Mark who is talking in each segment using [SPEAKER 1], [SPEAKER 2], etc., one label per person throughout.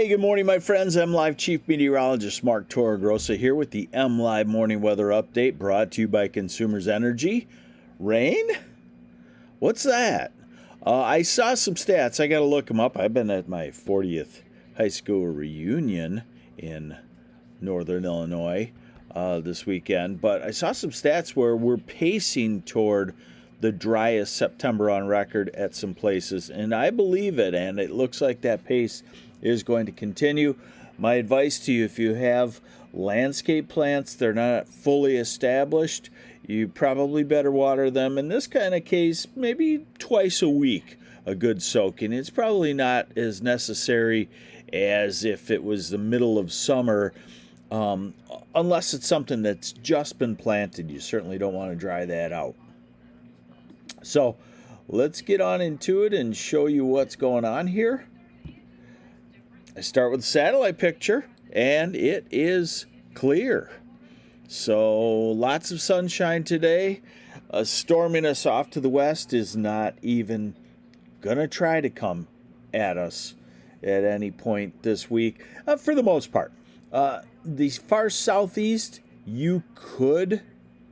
[SPEAKER 1] Hey, good morning, my friends. MLive Chief Meteorologist Mark Torregrossa here with the MLive Morning Weather Update brought to you by Consumers Energy. Rain? What's that? I saw some stats. I got to look them up. I've been at my 40th high school reunion in northern Illinois this weekend, but I saw some stats where we're pacing toward the driest September on record at some places, and I believe it, and it looks like that pace is going to continue. My advice to you, if you have landscape plants, they're not fully established, you probably better water them. In this kind of case, maybe twice a week, a good soaking. It's probably not as necessary as if it was the middle of summer, unless it's something that's just been planted. You certainly don't want to dry that out. So let's get on into it and show you what's going on here. I start with the satellite picture, and it is clear. So lots of sunshine today. Storminess off to the west is not even going to try to come at us at any point this week, for the most part. The far southeast, you could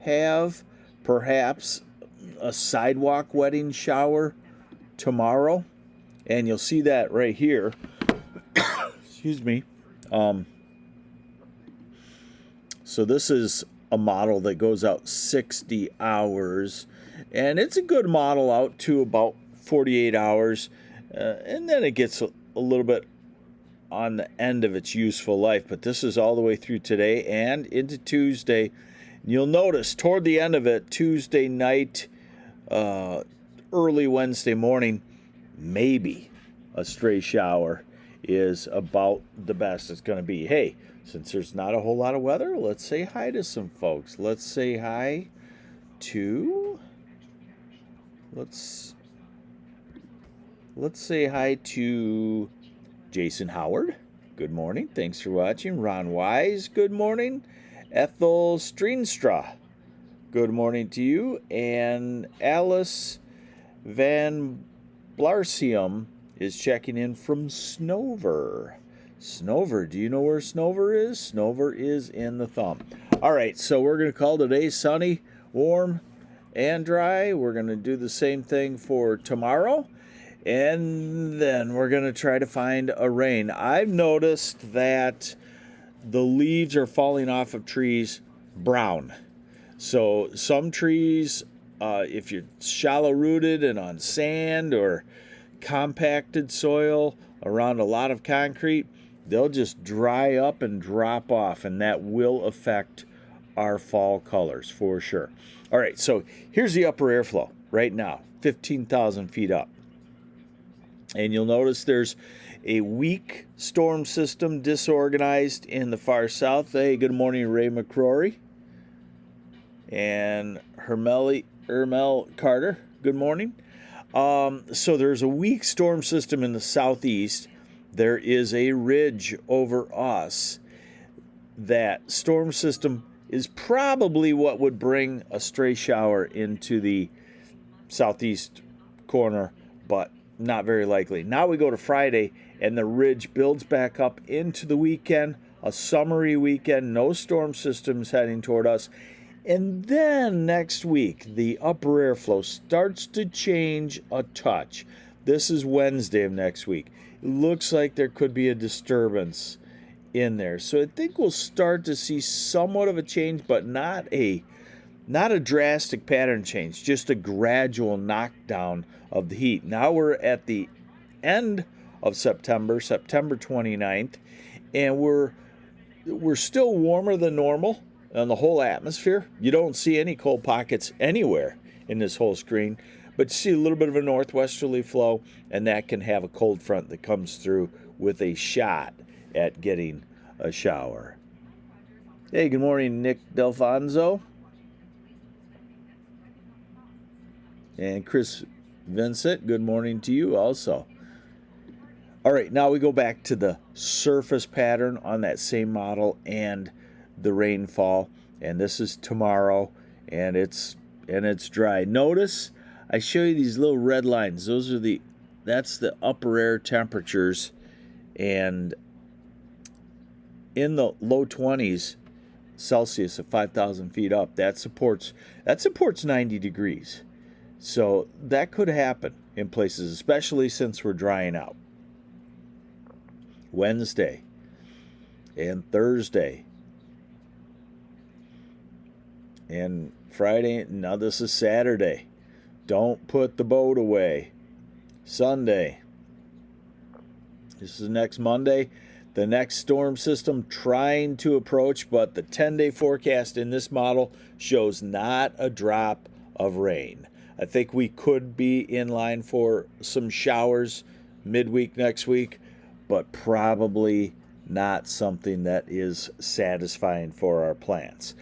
[SPEAKER 1] have perhaps a sidewalk wetting shower tomorrow, and you'll see that right here. Excuse me. So this is a model that goes out 60 hours, and it's a good model out to about 48 hours, and then it gets a little bit on the end of its useful life. But this is all the way through today and into Tuesday. You'll notice toward the end of it, Tuesday night, early Wednesday morning, maybe a stray shower is about the best it's going to be. Hey, since there's not a whole lot of weather, let's say hi to some folks. Let's say hi to let's say hi to Jason Howard. Good morning. Thanks for watching. Ron Wise, good morning. Ethel Streenstra, good morning to you. And Alice Van Blarsium is checking in from Snover. Snover, do you know where Snover is? Snover is in the thumb. All right, so we're going to call today sunny, warm, and dry. We're going to do the same thing for tomorrow, and then we're going to try to find a rain. I've noticed that the leaves are falling off of trees brown. So some trees, if you're shallow rooted and on sand or compacted soil around a lot of concrete, they'll just dry up and drop off, and that will affect our fall colors for sure. All right, so here's the upper airflow right now, 15,000 feet up. And you'll notice there's a weak storm system disorganized in the far south. Hey, good morning, Ray McCrory. And Hermel Carter, good morning. So there's a weak storm system in the southeast. There is a ridge over us. That storm system is probably what would bring a stray shower into the southeast corner, but not very likely. Now we go to Friday, and the ridge builds back up into the weekend, a summery weekend, no storm systems heading toward us. And then next week, the upper airflow starts to change a touch. This is Wednesday of next week. It looks like there could be a disturbance in there. So I think we'll start to see somewhat of a change, but not a drastic pattern change, just a gradual knockdown of the heat. Now we're at the end of September 29th, and we're still warmer than normal on the whole atmosphere. You don't see any cold pockets anywhere in this whole screen, but you see a little bit of a northwesterly flow, and that can have a cold front that comes through with a shot at getting a shower. Hey, good morning, Nick Delfonso. And Chris Vincent, good morning to you also. All right, now we go back to the surface pattern on that same model and the rainfall, and this is tomorrow, and it's dry. Notice I show you these little red lines. That's the upper air temperatures, and in the low 20s Celsius at 5,000 feet up. That supports 90 degrees. So that could happen in places, especially since we're drying out. Wednesday and Thursday and Friday. Now this is Saturday. Don't put the boat away. Sunday. This is next Monday. The next storm system trying to approach, but the 10-day forecast in this model shows not a drop of rain. I think we could be in line for some showers midweek next week, but probably not something that is satisfying for our plants.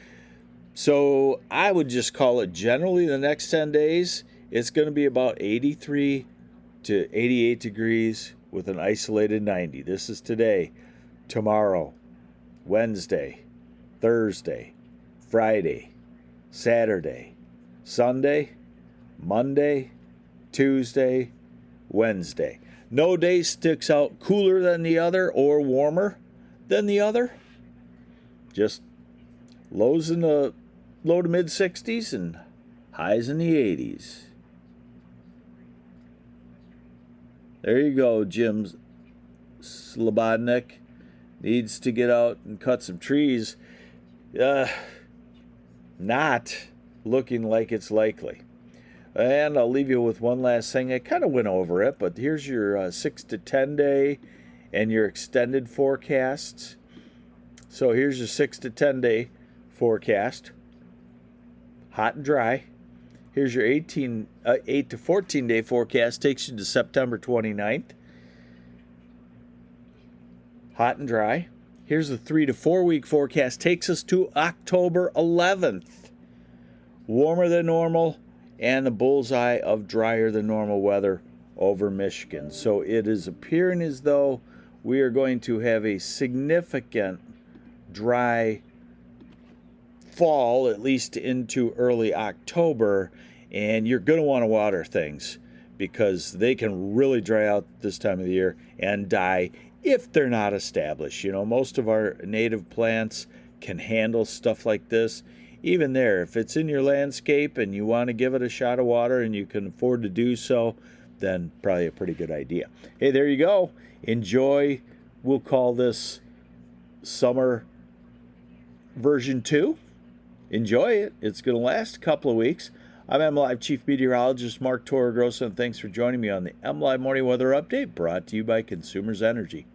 [SPEAKER 1] So I would just call it generally the next 10 days, it's going to be about 83 to 88 degrees with an isolated 90. This is today, tomorrow, Wednesday, Thursday, Friday, Saturday, Sunday, Monday, Tuesday, Wednesday. No day sticks out cooler than the other or warmer than the other. Just lows in the low to mid 60s and highs in the 80s. There you go, Jim Slobodnik. Needs to get out and cut some trees. Not looking like it's likely. And I'll leave you with one last thing. I kind of went over it, but here's your 6 to 10 day and your extended forecasts. So here's your 6 to 10 day forecast. Hot and dry. Here's your 8 to 14 day forecast. Takes you to September 29th. Hot and dry. Here's the 3 to 4 week forecast. Takes us to October 11th. Warmer than normal and the bullseye of drier than normal weather over Michigan. So it is appearing as though we are going to have a significant dry fall, at least into early October, and you're going to want to water things because they can really dry out this time of the year and die if they're not established. You know, most of our native plants can handle stuff like this. Even there, if it's in your landscape and you want to give it a shot of water and you can afford to do so, then probably a pretty good idea. Hey, there you go. Enjoy. We'll call this summer version 2. Enjoy it. It's going to last a couple of weeks. I'm MLive Chief Meteorologist Mark Torregrossa, and thanks for joining me on the MLive Morning Weather Update, brought to you by Consumers Energy.